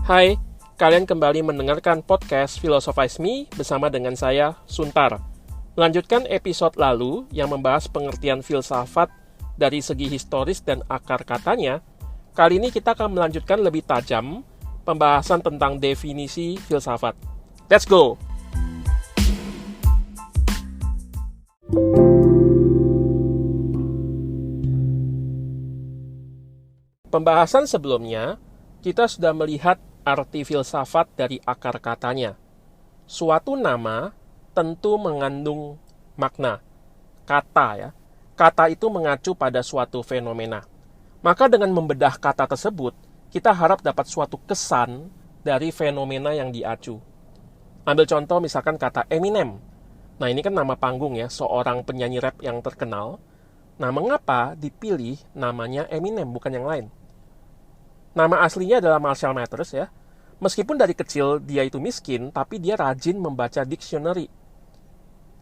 Hai, kalian kembali mendengarkan podcast Philosophize Me bersama dengan saya, Suntar. Melanjutkan episode lalu yang membahas pengertian filsafat dari segi historis dan akar katanya, kali ini kita akan melanjutkan lebih tajam pembahasan tentang definisi filsafat. Let's go! Pembahasan sebelumnya, kita sudah melihat arti filsafat dari akar katanya. Suatu nama tentu mengandung makna. Kata ya. Kata itu mengacu pada suatu fenomena. Maka dengan membedah kata tersebut, kita harap dapat suatu kesan dari fenomena yang diacu. Ambil contoh misalkan kata Eminem. Nah ini kan nama panggung ya, seorang penyanyi rap yang terkenal. Nah mengapa dipilih namanya Eminem bukan yang lain? Nama aslinya adalah Marshall Mathers ya. Meskipun dari kecil dia itu miskin, tapi dia rajin membaca dictionary.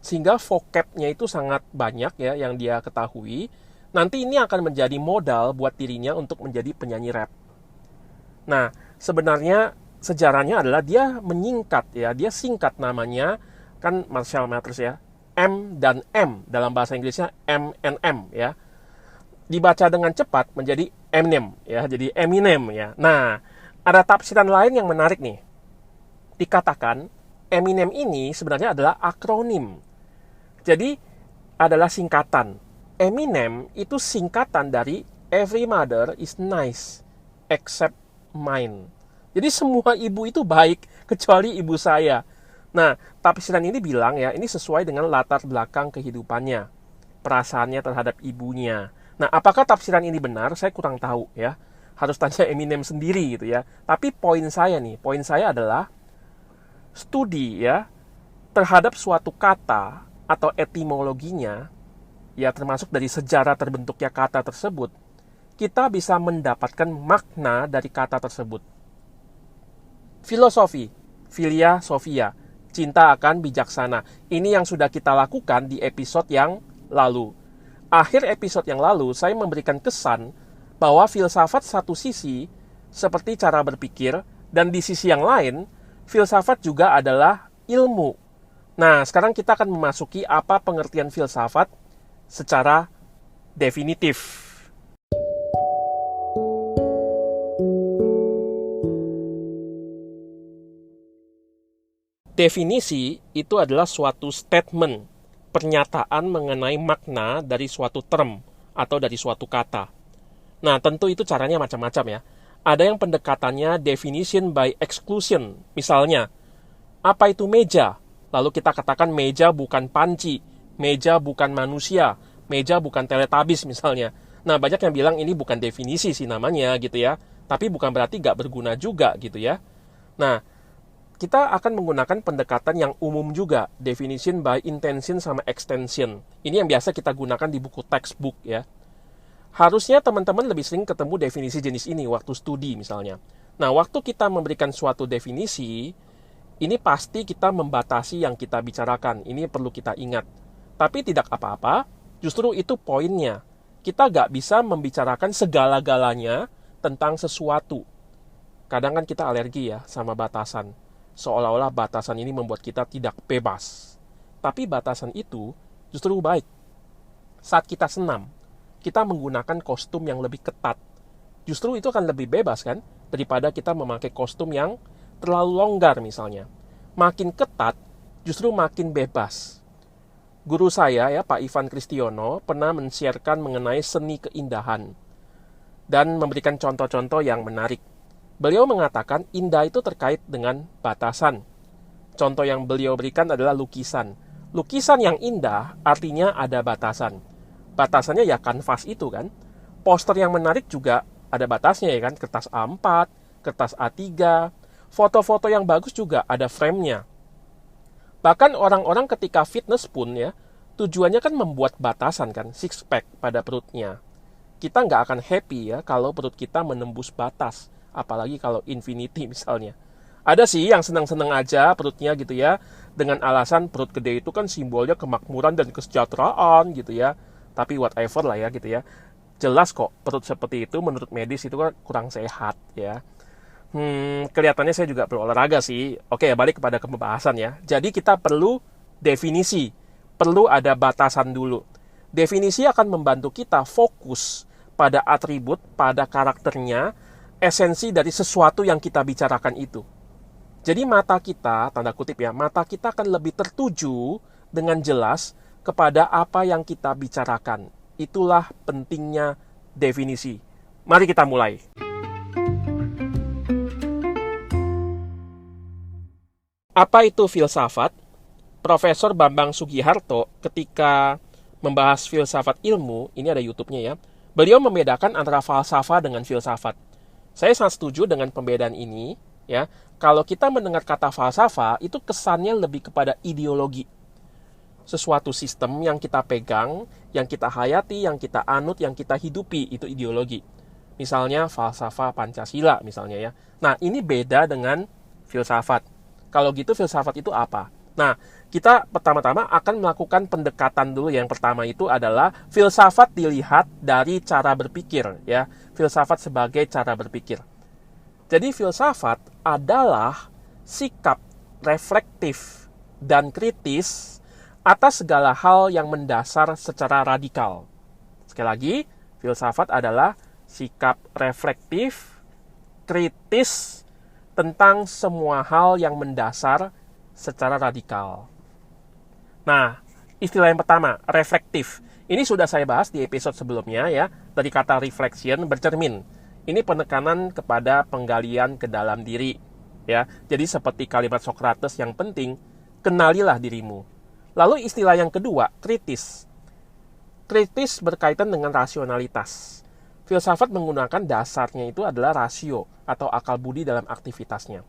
Sehingga vocabnya itu sangat banyak ya yang dia ketahui. Nanti ini akan menjadi modal buat dirinya untuk menjadi penyanyi rap. Nah, sebenarnya sejarahnya adalah dia menyingkat ya. Dia singkat namanya, kan Marshall Mathers ya. M dan M, dalam bahasa Inggrisnya M and M ya. Dibaca dengan cepat menjadi Eminem ya, jadi Eminem ya. Nah, ada tafsiran lain yang menarik nih. Dikatakan Eminem ini sebenarnya adalah akronim. Jadi adalah singkatan. Eminem itu singkatan dari Every mother is nice except mine. Jadi semua ibu itu baik kecuali ibu saya. Nah, tafsiran ini bilang ya, ini sesuai dengan latar belakang kehidupannya, perasaannya terhadap ibunya. Nah, apakah tafsiran ini benar? Saya kurang tahu ya. Harus tanya Eminem sendiri gitu ya. Tapi poin saya adalah studi ya terhadap suatu kata atau etimologinya, ya termasuk dari sejarah terbentuknya kata tersebut, kita bisa mendapatkan makna dari kata tersebut. Filosofi, philia sophia, cinta akan bijaksana. Ini yang sudah kita lakukan di episode yang lalu. Akhir episode yang lalu, saya memberikan kesan bahwa filsafat satu sisi seperti cara berpikir, dan di sisi yang lain, filsafat juga adalah ilmu. Nah, sekarang kita akan memasuki apa pengertian filsafat secara definitif. Definisi itu adalah suatu statement, pernyataan mengenai makna dari suatu term atau dari suatu kata. Nah, tentu itu caranya macam-macam ya. Ada yang pendekatannya definition by exclusion. Misalnya, apa itu meja? Lalu kita katakan meja bukan panci, meja bukan manusia, meja bukan teletabis misalnya. Nah, banyak yang bilang ini bukan definisi sih namanya gitu ya. Tapi bukan berarti gak berguna juga gitu ya. Nah, kita akan menggunakan pendekatan yang umum juga, definition by intention sama extension. Ini yang biasa kita gunakan di buku textbook ya. Harusnya teman-teman lebih sering ketemu definisi jenis ini waktu studi misalnya. Nah, waktu kita memberikan suatu definisi, ini pasti kita membatasi yang kita bicarakan. Ini perlu kita ingat. Tapi tidak apa-apa, justru itu poinnya. Kita gak bisa membicarakan segala-galanya tentang sesuatu. Kadang kan kita alergi ya sama batasan. Seolah-olah batasan ini membuat kita tidak bebas. Tapi batasan itu justru baik. Saat kita senam, kita menggunakan kostum yang lebih ketat. Justru itu akan lebih bebas kan, daripada kita memakai kostum yang terlalu longgar misalnya. Makin ketat, justru makin bebas. Guru saya ya, Pak Ivan Kristiono, pernah men-sharekan mengenai seni keindahan. Dan memberikan contoh-contoh yang menarik. Beliau mengatakan indah itu terkait dengan batasan. Contoh yang beliau berikan adalah lukisan. Lukisan yang indah artinya ada batasan. Batasannya ya kanvas itu kan. Poster yang menarik juga ada batasnya ya kan. Kertas A4, kertas A3. Foto-foto yang bagus juga ada frame-nya. Bahkan orang-orang ketika fitness pun ya, tujuannya kan membuat batasan kan, six pack pada perutnya. Kita nggak akan happy ya kalau perut kita menembus batas. Apalagi kalau infinity misalnya. Ada sih yang senang-senang aja perutnya gitu ya. Dengan alasan perut gede itu kan simbolnya kemakmuran dan kesejahteraan gitu ya. Tapi whatever lah ya gitu ya. Jelas kok perut seperti itu menurut medis itu kan kurang sehat ya. Kelihatannya saya juga berolahraga sih. Oke, balik kepada pembahasan ya. Jadi kita perlu definisi, perlu ada batasan dulu. Definisi akan membantu kita fokus pada atribut, pada karakternya, esensi dari sesuatu yang kita bicarakan itu. Jadi mata kita, tanda kutip ya, mata kita akan lebih tertuju dengan jelas kepada apa yang kita bicarakan. Itulah pentingnya definisi. Mari kita mulai. Apa itu filsafat? Profesor Bambang Sugiharto ketika membahas filsafat ilmu, ini ada YouTube-nya ya, beliau membedakan antara falsafah dengan filsafat. Saya sangat setuju dengan pembedaan ini, ya. Kalau kita mendengar kata falsafah, itu kesannya lebih kepada ideologi. Sesuatu sistem yang kita pegang, yang kita hayati, yang kita anut, yang kita hidupi, itu ideologi. Misalnya falsafah Pancasila misalnya ya. Nah, ini beda dengan filsafat. Kalau gitu filsafat itu apa? Nah, kita pertama-tama akan melakukan pendekatan dulu. Yang pertama itu adalah filsafat dilihat dari cara berpikir ya. Filsafat sebagai cara berpikir. Jadi filsafat adalah sikap reflektif dan kritis atas segala hal yang mendasar secara radikal. Sekali lagi, filsafat adalah sikap reflektif, kritis tentang semua hal yang mendasar secara radikal. Nah, istilah yang pertama, reflektif. Ini sudah saya bahas di episode sebelumnya ya, dari kata reflection, bercermin. Ini penekanan kepada penggalian ke dalam diri. Ya, jadi seperti kalimat Socrates yang penting, kenalilah dirimu. Lalu istilah yang kedua, kritis. Kritis berkaitan dengan rasionalitas. Filsafat menggunakan dasarnya itu adalah rasio atau akal budi dalam aktivitasnya.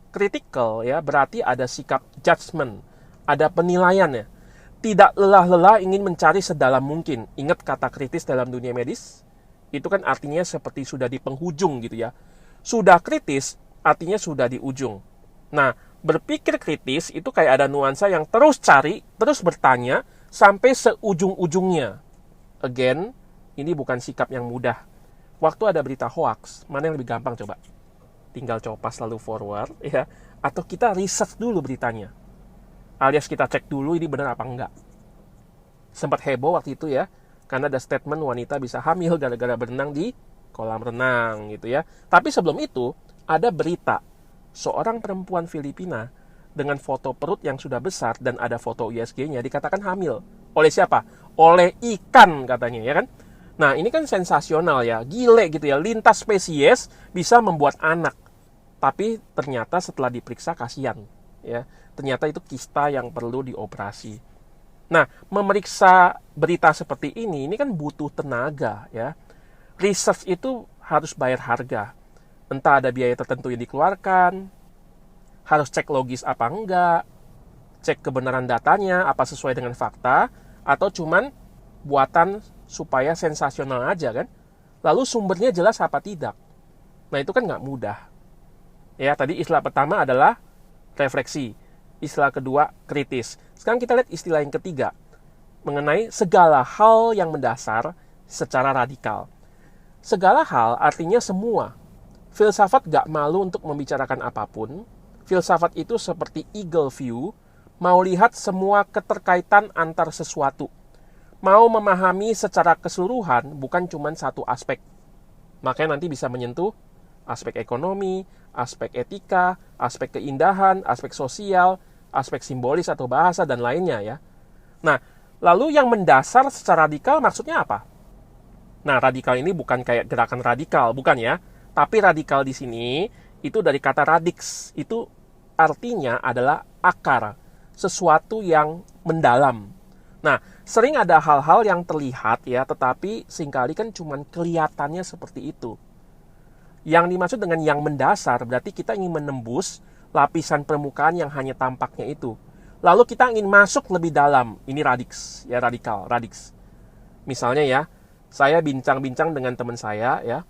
Critical ya berarti ada sikap judgment, ada penilaian ya. Tidak lelah-lelah ingin mencari sedalam mungkin. Ingat kata kritis dalam dunia medis? Itu kan artinya seperti sudah di penghujung gitu ya. Sudah kritis artinya sudah di ujung. Nah, berpikir kritis itu kayak ada nuansa yang terus cari, terus bertanya sampai seujung-ujungnya. Again, ini bukan sikap yang mudah. Waktu ada berita hoax, mana yang lebih gampang coba? Tinggal copas lalu forward ya, atau kita research dulu beritanya. Alias kita cek dulu ini benar apa enggak. Sempat heboh waktu itu ya, karena ada statement wanita bisa hamil gara-gara berenang di kolam renang gitu ya. Tapi sebelum itu, ada berita seorang perempuan Filipina dengan foto perut yang sudah besar dan ada foto USG-nya dikatakan hamil. Oleh siapa? Oleh ikan katanya ya kan. Nah ini kan sensasional ya, gile gitu ya, lintas spesies bisa membuat anak. Tapi ternyata setelah diperiksa kasihan ya. Ternyata itu kista yang perlu dioperasi. Nah, memeriksa berita seperti ini kan butuh tenaga ya. Research itu harus bayar harga. Entah ada biaya tertentu yang dikeluarkan, harus cek logis apa enggak, cek kebenaran datanya, apa sesuai dengan fakta, atau cuman buatan supaya sensasional aja kan. Lalu sumbernya jelas apa tidak. Nah, itu kan nggak mudah. Ya, tadi istilah pertama adalah refleksi. Istilah kedua, kritis. Sekarang kita lihat istilah yang ketiga, mengenai segala hal yang mendasar secara radikal. Segala hal artinya semua. Filsafat gak malu untuk membicarakan apapun. Filsafat itu seperti eagle view, mau lihat semua keterkaitan antar sesuatu. Mau memahami secara keseluruhan, bukan cuma satu aspek. Makanya nanti bisa menyentuh aspek ekonomi, aspek etika, aspek keindahan, aspek sosial, aspek simbolis atau bahasa dan lainnya ya. Nah, lalu yang mendasar secara radikal maksudnya apa? Nah, radikal ini bukan kayak gerakan radikal, bukan ya. Tapi radikal di sini itu dari kata radix. Itu artinya adalah akar, sesuatu yang mendalam. Nah, sering ada hal-hal yang terlihat ya, tetapi seringkali kan cuman kelihatannya seperti itu. Yang dimaksud dengan yang mendasar berarti kita ingin menembus lapisan permukaan yang hanya tampaknya itu. Lalu kita ingin masuk lebih dalam. Ini radix, ya radikal, radix. Misalnya ya, saya bincang-bincang dengan teman saya ya.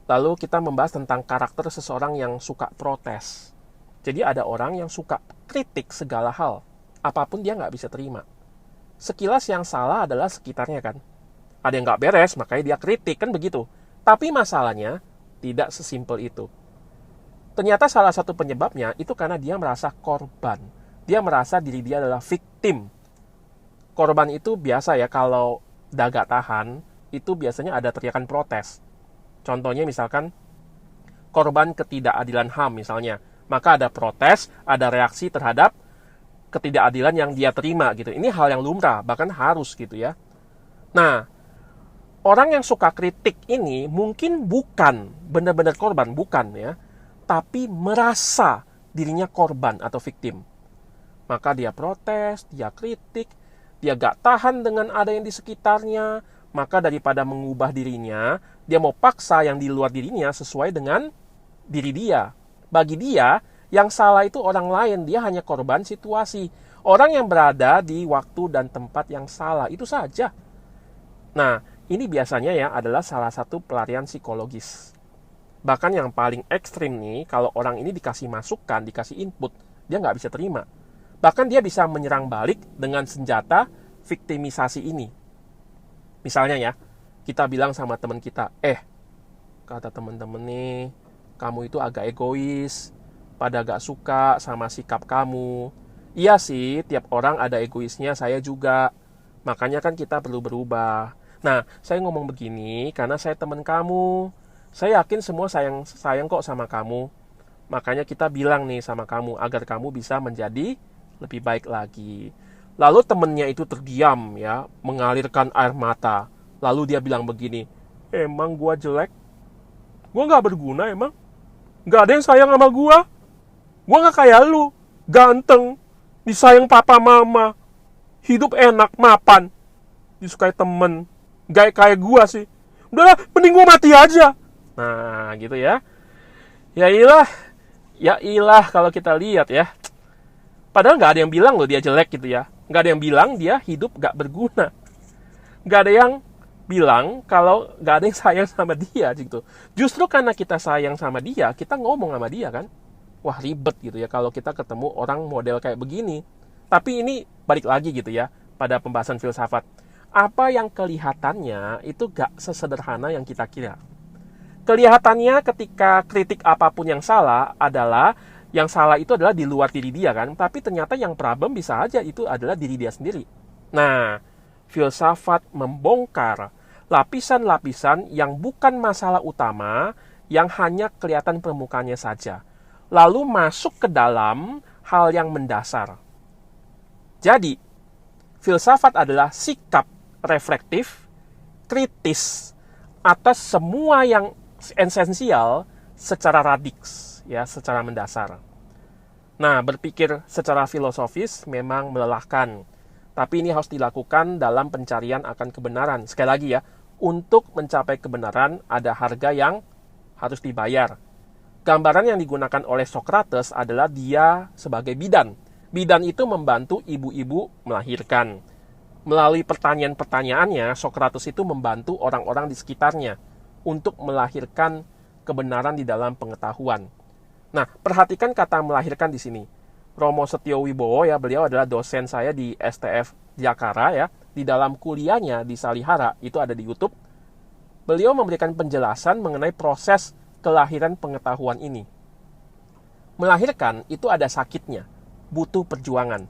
Lalu kita membahas tentang karakter seseorang yang suka protes. Jadi ada orang yang suka kritik segala hal. Apapun dia nggak bisa terima. Sekilas yang salah adalah sekitarnya kan. Ada yang nggak beres, makanya dia kritik kan begitu. Tapi masalahnya tidak sesimpel itu. Ternyata salah satu penyebabnya itu karena dia merasa korban. Dia merasa diri dia adalah victim. Korban itu biasa ya, kalau gak tahan, itu biasanya ada teriakan protes. Contohnya misalkan korban ketidakadilan HAM misalnya. Maka ada protes, ada reaksi terhadap ketidakadilan yang dia terima gitu. Ini hal yang lumrah, bahkan harus gitu ya. Nah, orang yang suka kritik ini mungkin bukan benar-benar korban, bukan ya. Tapi merasa dirinya korban atau victim. Maka dia protes, dia kritik, dia gak tahan dengan ada yang di sekitarnya. Maka daripada mengubah dirinya, dia mau paksa yang di luar dirinya sesuai dengan diri dia. Bagi dia, yang salah itu orang lain, dia hanya korban situasi. Orang yang berada di waktu dan tempat yang salah, itu saja. Nah, ini biasanya ya adalah salah satu pelarian psikologis. Bahkan yang paling ekstrim nih, kalau orang ini dikasih masukan, dikasih input, dia nggak bisa terima. Bahkan dia bisa menyerang balik dengan senjata viktimisasi ini. Misalnya ya, kita bilang sama teman kita, kata teman-teman nih, kamu itu agak egois, pada gak suka sama sikap kamu. Iya sih, tiap orang ada egoisnya, saya juga. Makanya kan kita perlu berubah. Nah, saya ngomong begini karena saya teman kamu. Saya yakin semua sayang kok sama kamu. Makanya kita bilang nih sama kamu agar kamu bisa menjadi lebih baik lagi. Lalu temennya itu terdiam ya, mengalirkan air mata. Lalu dia bilang begini, emang gua jelek? Gua gak berguna emang? Gak ada yang sayang sama gua? Gua gak kayak lu, ganteng, disayang papa mama, hidup enak, mapan, disukai temen, gak kayak gua sih. Udahlah, mending gua mati aja. Nah, gitu ya. Ya ilah kalau kita lihat ya. Padahal gak ada yang bilang loh dia jelek gitu ya. Gak ada yang bilang dia hidup gak berguna. Gak ada yang bilang kalau gak ada yang sayang sama dia gitu. Justru karena kita sayang sama dia, kita ngomong sama dia kan. Wah, ribet gitu ya kalau kita ketemu orang model kayak begini. Tapi ini balik lagi gitu ya pada pembahasan filsafat. Apa yang kelihatannya itu gak sesederhana yang kita kira. Kelihatannya ketika kritik apapun yang salah adalah yang salah itu adalah di luar diri dia kan. Tapi ternyata yang problem bisa aja itu adalah diri dia sendiri. Nah, filsafat membongkar lapisan-lapisan yang bukan masalah utama, yang hanya kelihatan permukaannya saja. Lalu masuk ke dalam hal yang mendasar. Jadi, filsafat adalah sikap reflektif, kritis, atas semua yang esensial secara radiks, ya, secara mendasar. Nah, berpikir secara filosofis memang melelahkan. Tapi ini harus dilakukan dalam pencarian akan kebenaran. Sekali lagi ya, untuk mencapai kebenaran ada harga yang harus dibayar. Gambaran yang digunakan oleh Socrates adalah dia sebagai bidan. Bidan itu membantu ibu-ibu melahirkan. Melalui pertanyaan-pertanyaannya, Socrates itu membantu orang-orang di sekitarnya untuk melahirkan kebenaran di dalam pengetahuan. Nah, perhatikan kata melahirkan di sini. Romo Setio Wibowo ya, beliau adalah dosen saya di STF Jakarta ya. Di dalam kuliahnya di Salihara, itu ada di YouTube. Beliau memberikan penjelasan mengenai proses kelahiran pengetahuan ini. Melahirkan itu ada sakitnya, butuh perjuangan.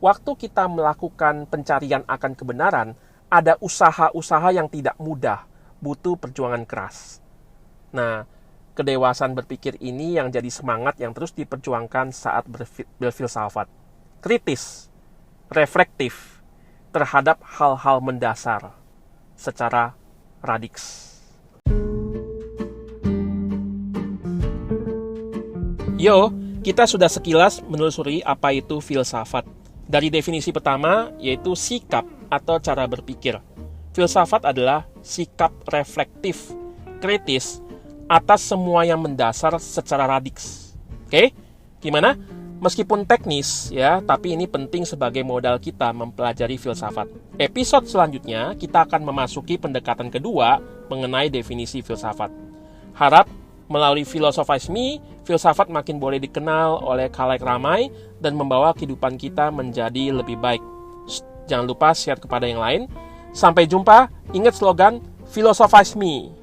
Waktu kita melakukan pencarian akan kebenaran, ada usaha-usaha yang tidak mudah, butuh perjuangan keras. Nah, kedewasaan berpikir ini yang jadi semangat yang terus diperjuangkan saat berfilsafat. Kritis, reflektif, terhadap hal-hal mendasar, secara radiks. Yo, kita sudah sekilas menelusuri apa itu filsafat. Dari definisi pertama, yaitu sikap atau cara berpikir. Filsafat adalah sikap reflektif, kritis, atas semua yang mendasar secara radiks. Oke? Gimana? Meskipun teknis ya, tapi ini penting sebagai modal kita mempelajari filsafat. Episode selanjutnya, kita akan memasuki pendekatan kedua mengenai definisi filsafat. Harap melalui Philosophize Me, filsafat makin boleh dikenal oleh khalayak ramai dan membawa kehidupan kita menjadi lebih baik. Jangan lupa share kepada yang lain. Sampai jumpa, ingat slogan Philosophize Me.